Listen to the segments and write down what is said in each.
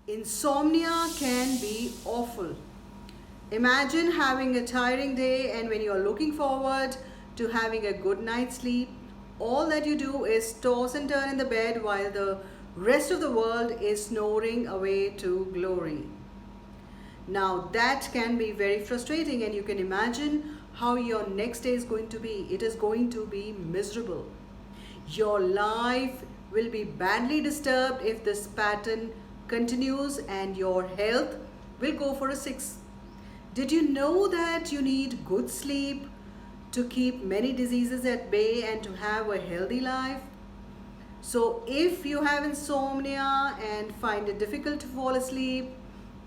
Insomnia can be awful. Imagine having a tiring day, and when you're looking forward to having a good night's sleep, all that you do is toss and turn in the bed while the rest of the world is snoring away to glory. Now, that can be very frustrating, and you can imagine how your next day is going to be. It is going to be miserable. Your life will be badly disturbed if this pattern continues, and your health will go for a 6. Did you know that you need good sleep to keep many diseases at bay and to have a healthy life? So, if you have insomnia and find it difficult to fall asleep,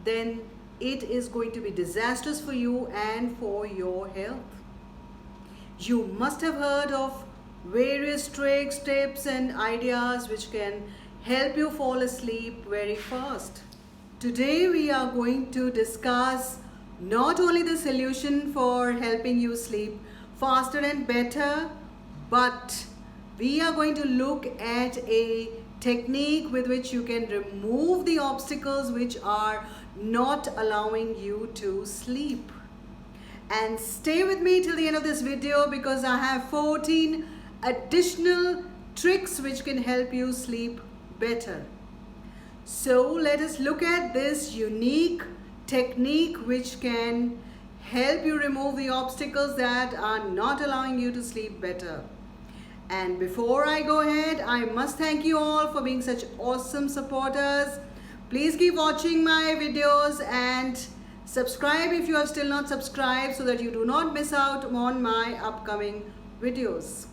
then it is going to be disastrous for you and for your health. You must have heard of various tricks, tips, and ideas which can help you fall asleep very fast. Today, we are going to discuss not only the solution for helping you sleep faster and better, but we are going to look at a technique with which you can remove the obstacles which are not allowing you to sleep. And stay with me till the end of this video because I have 14 additional tricks which can help you sleep better. So let us look at this unique technique which can help you remove the obstacles that are not allowing you to sleep better. And before I go ahead, I must thank you all for being such awesome supporters. Please keep watching my videos and subscribe if you have still not subscribed so that you do not miss out on my upcoming videos.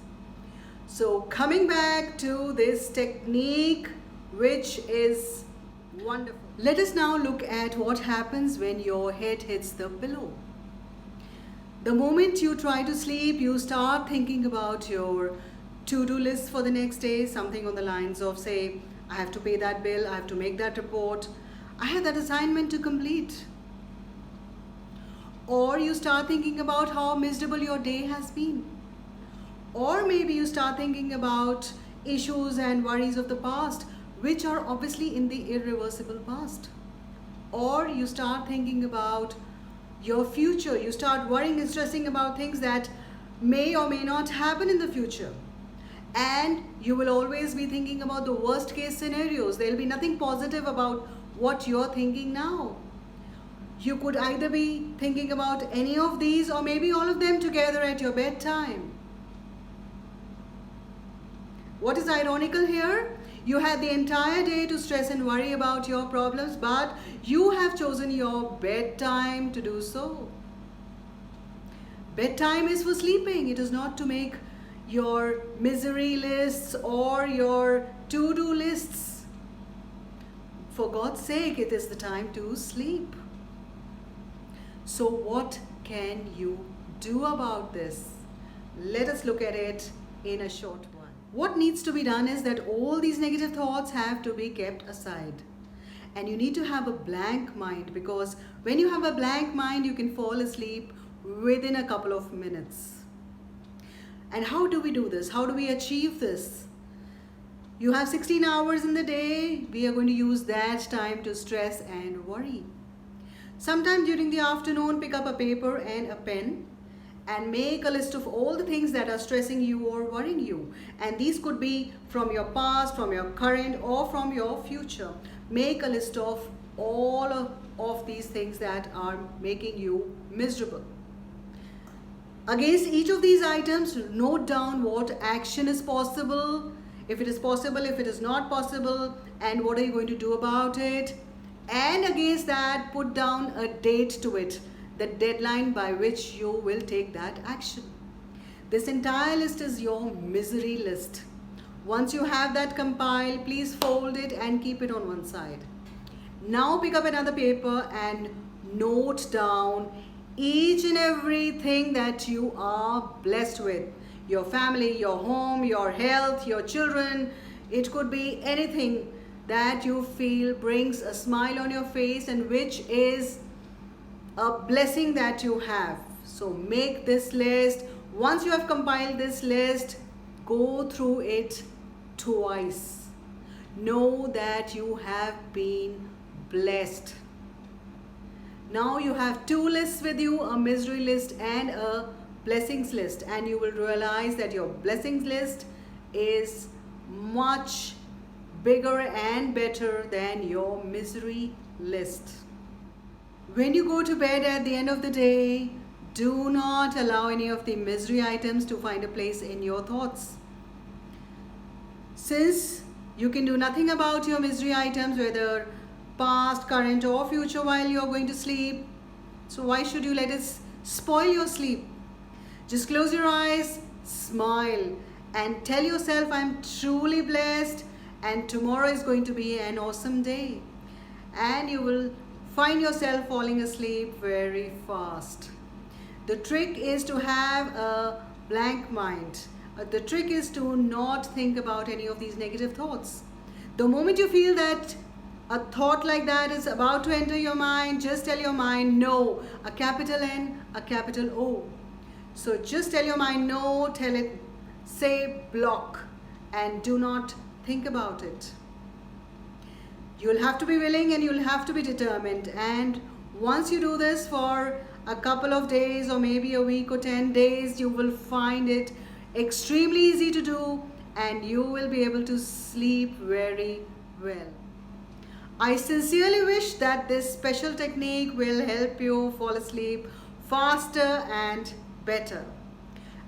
So coming back to this technique which is wonderful. Let us now look at what happens when your head hits the pillow. The moment you try to sleep, you start thinking about your to-do list for the next day, something on the lines of, say, I have to pay that bill, I have to make that report, I have that assignment to complete. Or you start thinking about how miserable your day has been. Or maybe you start thinking about issues and worries of the past, which are obviously in the irreversible past. Or you start thinking about your future. You start worrying and stressing about things that may or may not happen in the future. And you will always be thinking about the worst case scenarios. There will be nothing positive about what you're thinking now. You could either be thinking about any of these or maybe all of them together at your bedtime. What is ironical here? You had the entire day to stress and worry about your problems, but you have chosen your bedtime to do so. Bedtime is for sleeping. It is not to make your misery lists or your to-do lists. For God's sake, it is the time to sleep. So what can you do about this? Let us look at it in a short while. What needs to be done is that all these negative thoughts have to be kept aside. And you need to have a blank mind, because when you have a blank mind, you can fall asleep within a couple of minutes. And how do we do this? How do we achieve this? You have 16 hours in the day. We are going to use that time to stress and worry. Sometime during the afternoon, pick up a paper and a pen and make a list of all the things that are stressing you or worrying you. And these could be from your past, from your current, or from your future. Make a list of all of these things that are making you miserable. Against each of these items, note down what action is possible, if it is possible, if it is not possible, and what are you going to do about it. And against that, put down a date to it, the deadline by which you will take that action. This entire list is your misery list. Once you have that compiled, please fold it and keep it on one side. Now pick up another paper and note down each and everything that you are blessed with. Your family, your home, your health, your children. It could be anything that you feel brings a smile on your face and which is a blessing that you have. So make this list. Once you have compiled this list, go through it twice. Know that you have been blessed. Now you have two lists with you, a misery list and a blessings list, and you will realize that your blessings list is much bigger and better than your misery list. When you go to bed at the end of the day, do not allow any of the misery items to find a place in your thoughts. Since you can do nothing about your misery items, whether past, current or future, while you are going to sleep, so why should you let it spoil your sleep? Just close your eyes, smile and tell yourself, I'm truly blessed and tomorrow is going to be an awesome day. And you will find yourself falling asleep very fast. The trick is to have a blank mind. The trick is to not think about any of these negative thoughts. The moment you feel that a thought like that is about to enter your mind, just tell your mind no, a capital N, a capital O. So just tell your mind no, tell it, say block, and do not think about it. You'll have to be willing and you'll have to be determined, and once you do this for a couple of days or maybe a week or 10 days, you will find it extremely easy to do and you will be able to sleep very well. I sincerely wish that this special technique will help you fall asleep faster and better.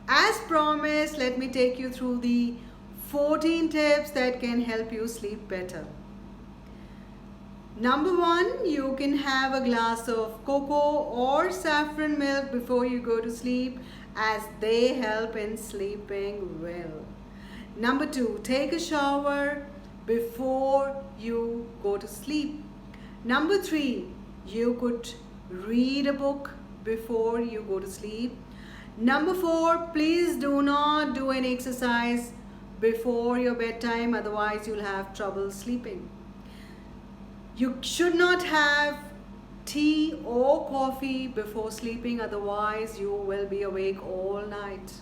As promised, let me take you through the 14 tips that can help you sleep better. Number 1, you can have a glass of cocoa or saffron milk before you go to sleep, as they help in sleeping well. Number 2, take a shower before you go to sleep. Number 3, you could read a book before you go to sleep. Number 4, please do not do any exercise before your bedtime, otherwise you'll have trouble sleeping. You should not have tea or coffee before sleeping, otherwise you will be awake all night.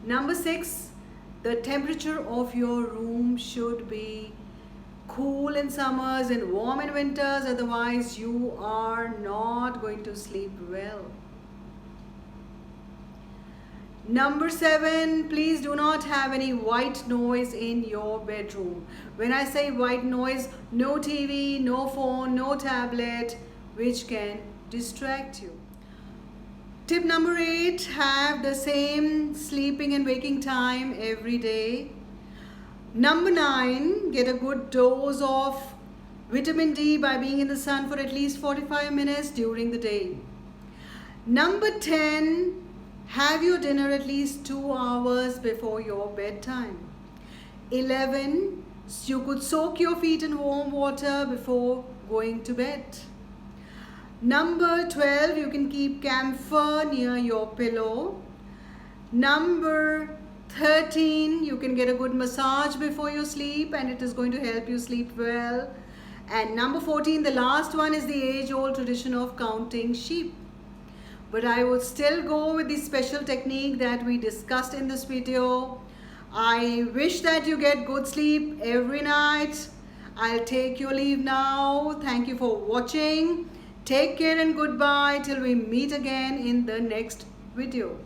Number 6, the temperature of your room should be cool in summers and warm in winters, otherwise you are not going to sleep well. Number 7, please do not have any white noise in your bedroom. When I say white noise, no TV, no phone, no tablet, which can distract you. Tip number 8, have the same sleeping and waking time every day. Number 9, get a good dose of vitamin D by being in the sun for at least 45 minutes during the day. Number 10, have your dinner at least 2 hours before your bedtime. 11, you could soak your feet in warm water before going to bed. Number 12, you can keep camphor near your pillow. Number 13, you can get a good massage before you sleep and it is going to help you sleep well. And number 14, the last one, is the age-old tradition of counting sheep. But I would still go with the special technique that we discussed in this video. I wish that you get good sleep every night. I'll take your leave now. Thank you for watching. Take care and goodbye till we meet again in the next video.